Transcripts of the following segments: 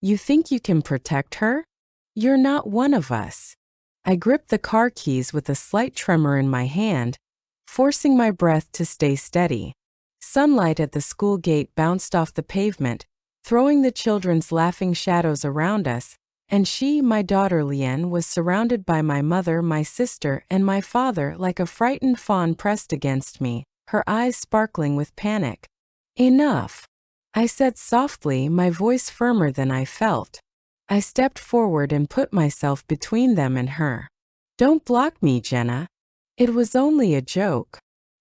You think you can protect her? You're not one of us. I gripped the car keys with a slight tremor in my hand, forcing my breath to stay steady. Sunlight at the school gate bounced off the pavement, throwing the children's laughing shadows around us, and she, my daughter Liane, was surrounded by my mother, my sister, and my father like a frightened fawn pressed against me, her eyes sparkling with panic. Enough, I said softly, my voice firmer than I felt. I stepped forward and put myself between them and her. Don't block me, Jenna. It was only a joke.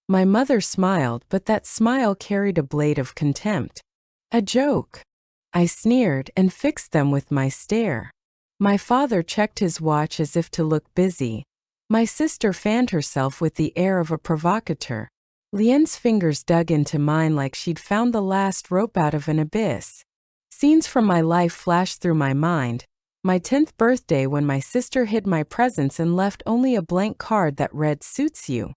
My mother smiled, but that smile carried a blade of contempt. A joke. I sneered and fixed them with my stare. My father checked his watch as if to look busy. My sister fanned herself with the air of a provocateur. Liane's fingers dug into mine like she'd found the last rope out of an abyss. Scenes from my life flashed through my mind. My 10th birthday when my sister hid my presents and left only a blank card that read, "Suits you."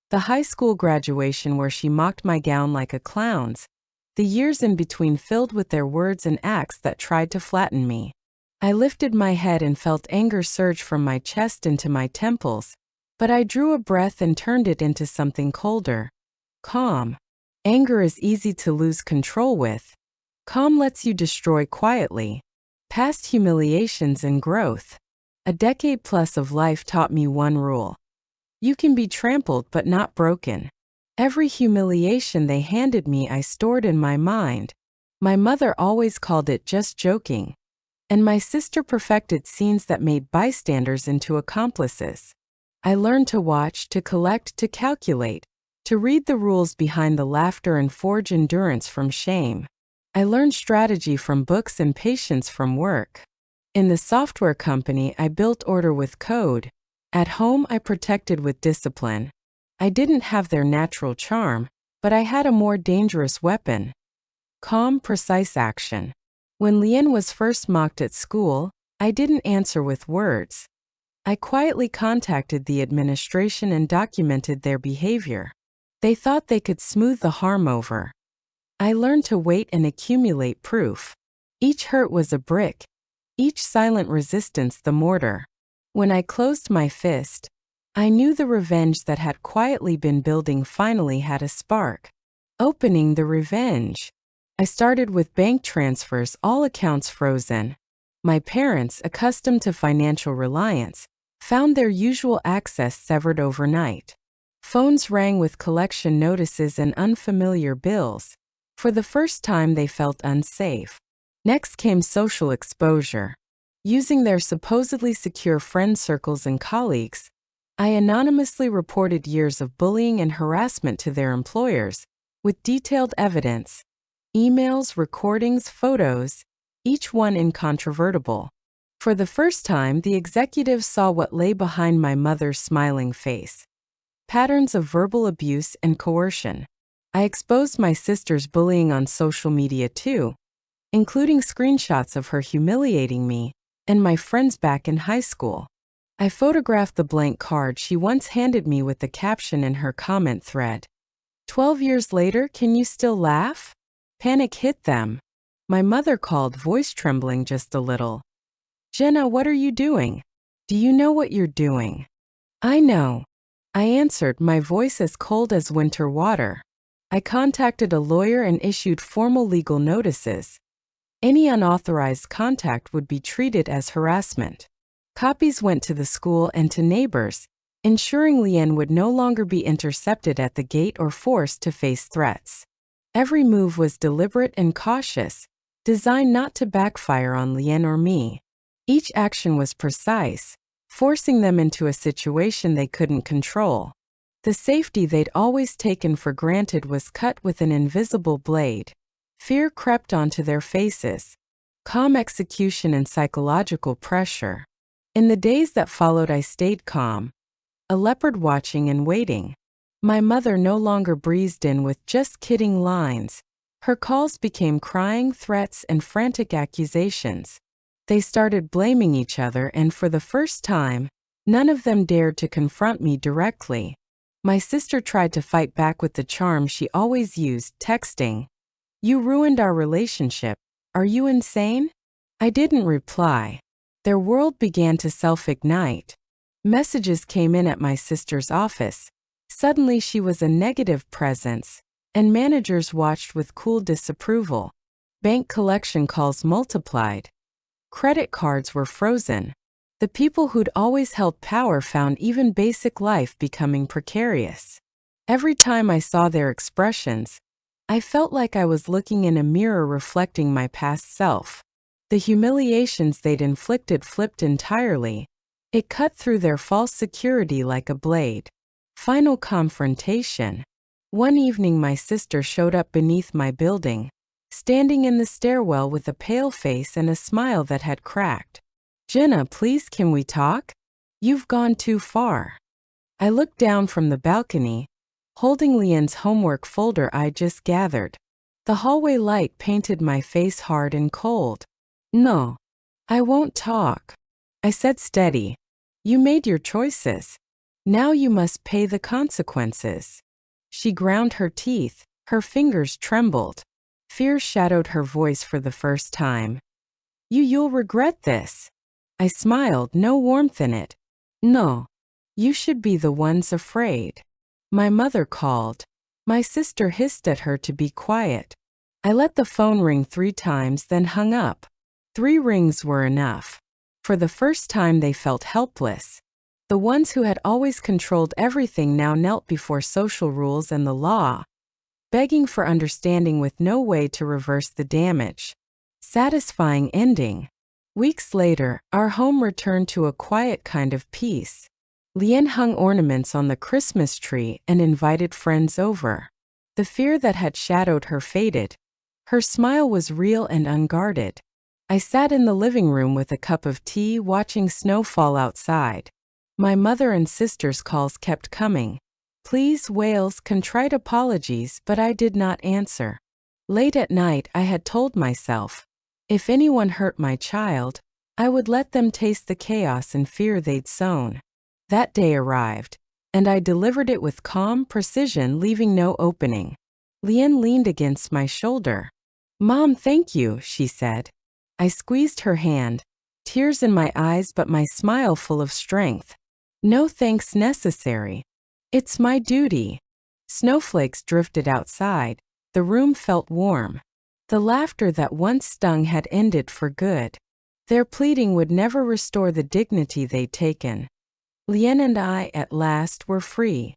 The high school graduation where she mocked my gown like a clown's. The years in between filled with their words and acts that tried to flatten me. I lifted my head and felt anger surge from my chest into my temples, but I drew a breath and turned it into something colder. Calm. Anger is easy to lose control with. Calm lets you destroy quietly. Past humiliations and growth. A decade plus of life taught me one rule. You can be trampled but not broken. Every humiliation they handed me I stored in my mind. My mother always called it just joking. And my sister perfected scenes that made bystanders into accomplices. I learned to watch, to collect, to calculate, to read the rules behind the laughter and forge endurance from shame. I learned strategy from books and patience from work. In the software company, I built order with code. At home, I protected with discipline. I didn't have their natural charm, but I had a more dangerous weapon. Calm, precise action. When Liane was first mocked at school, I didn't answer with words. I quietly contacted the administration and documented their behavior. They thought they could smooth the harm over. I learned to wait and accumulate proof. Each hurt was a brick, each silent resistance the mortar. When I closed my fist, I knew the revenge that had quietly been building finally had a spark. Opening the revenge. I started with bank transfers, all accounts frozen. My parents, accustomed to financial reliance, found their usual access severed overnight. Phones rang with collection notices and unfamiliar bills. For the first time, they felt unsafe. Next came social exposure. Using their supposedly secure friend circles and colleagues, I anonymously reported years of bullying and harassment to their employers, with detailed evidence. Emails, recordings, photos, each one incontrovertible. For the first time, the executives saw what lay behind my mother's smiling face. Patterns of verbal abuse and coercion. I exposed my sister's bullying on social media too, including screenshots of her humiliating me and my friends back in high school. I photographed the blank card she once handed me with the caption in her comment thread. 12 years later, can you still laugh? Panic hit them. My mother called, voice trembling just a little. Jenna, what are you doing? Do you know what you're doing? I know. I answered, my voice as cold as winter water. I contacted a lawyer and issued formal legal notices. Any unauthorized contact would be treated as harassment. Copies went to the school and to neighbors, ensuring Liane would no longer be intercepted at the gate or forced to face threats. Every move was deliberate and cautious, designed not to backfire on Liane or me. Each action was precise, forcing them into a situation they couldn't control. The safety they'd always taken for granted was cut with an invisible blade. Fear crept onto their faces. Calm execution and psychological pressure. In the days that followed, I stayed calm, a leopard watching and waiting. My mother no longer breezed in with just kidding lines. Her calls became crying threats and frantic accusations. They started blaming each other, and for the first time, none of them dared to confront me directly. My sister tried to fight back with the charm she always used, texting. You ruined our relationship. Are you insane? I didn't reply. Their world began to self-ignite. Messages came in at my sister's office. Suddenly she was a negative presence, and managers watched with cool disapproval. Bank collection calls multiplied. Credit cards were frozen. The people who'd always held power found even basic life becoming precarious. Every time I saw their expressions, I felt like I was looking in a mirror reflecting my past self. The humiliations they'd inflicted flipped entirely. It cut through their false security like a blade. Final confrontation. One evening my sister showed up beneath my building, standing in the stairwell with a pale face and a smile that had cracked. "Jenna, please can we talk? You've gone too far." I looked down from the balcony, holding Leanne's homework folder I just gathered. The hallway light painted my face hard and cold. "No, I won't talk," I said steady. "You made your choices. Now you must pay the consequences." She ground her teeth, her fingers trembled. Fear shadowed her voice for the first time. You'll regret this." I smiled, no warmth in it. "No, you should be the ones afraid." My mother called. My sister hissed at her to be quiet. I let the phone ring 3 times, then hung up. 3 rings were enough. For the first time they felt helpless. The ones who had always controlled everything now knelt before social rules and the law, begging for understanding with no way to reverse the damage. Satisfying ending. Weeks later, our home returned to a quiet kind of peace. Leanne hung ornaments on the Christmas tree and invited friends over. The fear that had shadowed her faded. Her smile was real and unguarded. I sat in the living room with a cup of tea watching snow fall outside. My mother and sister's calls kept coming. Pleas, wails, contrite apologies, but I did not answer. Late at night I had told myself, if anyone hurt my child, I would let them taste the chaos and fear they'd sown. That day arrived, and I delivered it with calm precision, leaving no opening. Leanne leaned against my shoulder. "Mom, thank you," she said. I squeezed her hand, tears in my eyes but my smile full of strength. "No thanks necessary. It's my duty." Snowflakes drifted outside. The room felt warm. The laughter that once stung had ended for good. Their pleading would never restore the dignity they'd taken. Leanne and I, at last, were free.